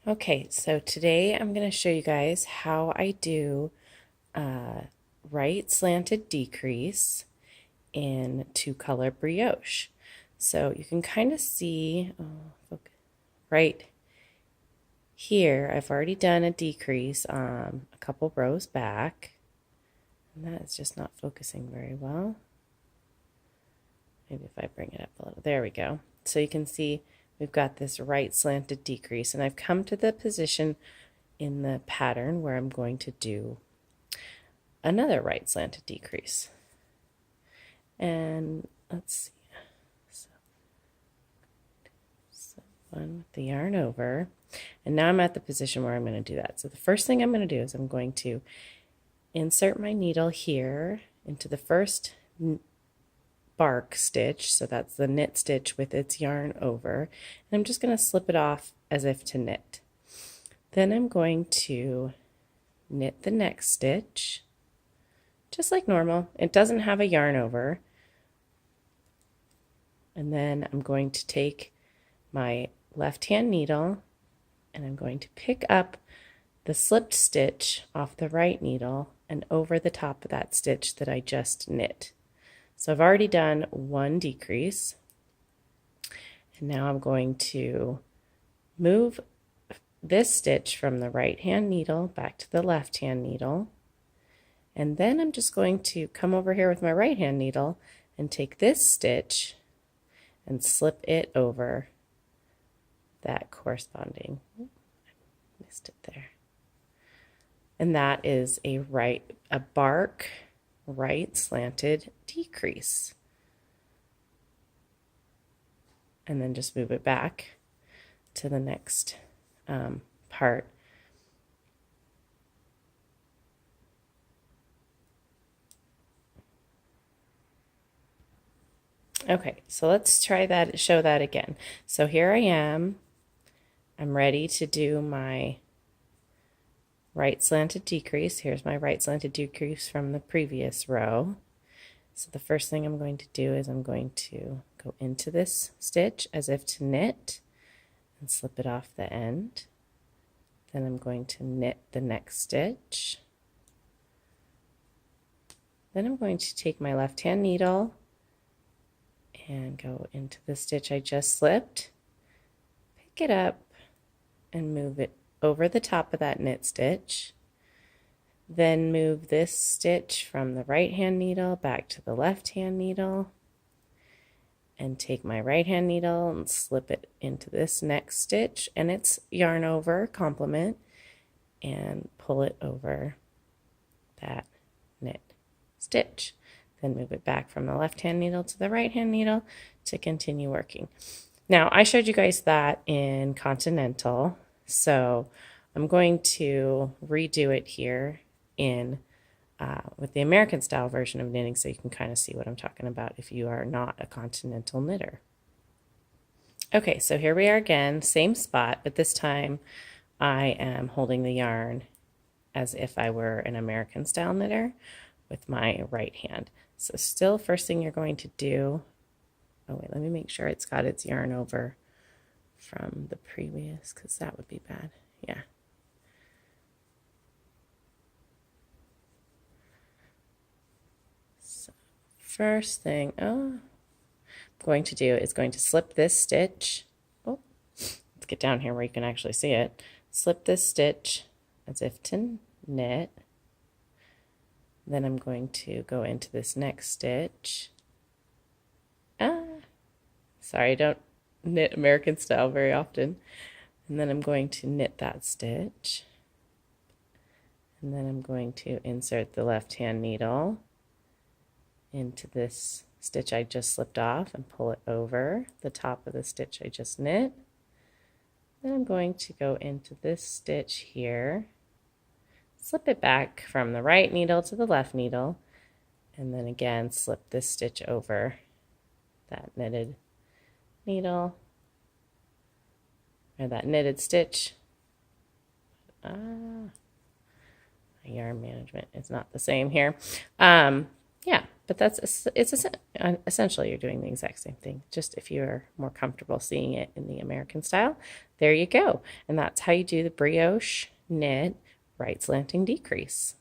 Okay, so today I'm going to show you guys how I do right slanted decrease in two-color brioche. So you can kind of see right here, I've already done a decrease a couple rows back, and that is just not focusing very well. Maybe if I bring it up a little, there we go. So you can see we've got this right slanted decrease, and I've come to the position in the pattern where I'm going to do another right slanted decrease. And let's see, so one with the yarn over, and now I'm at the position where I'm going to do that. So the first thing I'm going to do is I'm going to insert my needle here into the first bark stitch, so that's the knit stitch with its yarn over, and I'm just going to slip it off as if to knit. Then I'm going to knit the next stitch just like normal. It doesn't have a yarn over. And then I'm going to take my left hand needle and I'm going to pick up the slipped stitch off the right needle and over the top of that stitch that I just knit. So I've already done one decrease, and now I'm going to move this stitch from the right hand needle back to the left hand needle, and then I'm just going to come over here with my right hand needle and take this stitch and slip it over that corresponding, missed it there, and that is a bark right slanted decrease. And then just move it back to the next part. Okay, so let's try that, show that again. So here I am. I'm ready to do my right slanted decrease. Here's my right slanted decrease from the previous row. So the first thing I'm going to do is I'm going to go into this stitch as if to knit and slip it off the end. Then I'm going to knit the next stitch. Then I'm going to take my left hand needle and go into the stitch I just slipped, pick it up and move it over the top of that knit stitch, then move this stitch from the right hand needle back to the left hand needle, and take my right hand needle and slip it into this next stitch, and it's yarn over complement, and pull it over that knit stitch. Then move it back from the left hand needle to the right hand needle to continue working. Now I showed you guys that in Continental, so I'm going to redo it here in with the American style version of knitting, so you can kind of see what I'm talking about if you are not a continental knitter. Okay, so here we are again, same spot, but this time I am holding the yarn as if I were an American style knitter with my right hand. So still, first thing you're going to do, oh wait, let me make sure it's got its yarn over from the previous, because that would be bad. Yeah. So first thing I'm going to do is going to slip this stitch. Oh, let's get down here where you can actually see it. Slip this stitch as if to knit. Then I'm going to go into this next stitch. Sorry, I don't knit American style very often. And then I'm going to knit that stitch. And then I'm going to insert the left hand needle into this stitch I just slipped off and pull it over the top of the stitch I just knit. Then I'm going to go into this stitch here, slip it back from the right needle to the left needle, and then again slip this stitch over that knitted needle, or that knitted stitch. My yarn management is not the same here. Yeah, But essentially you're doing the exact same thing. Just if you're more comfortable seeing it in the American style, there you go. And that's how you do the brioche knit right slanting decrease.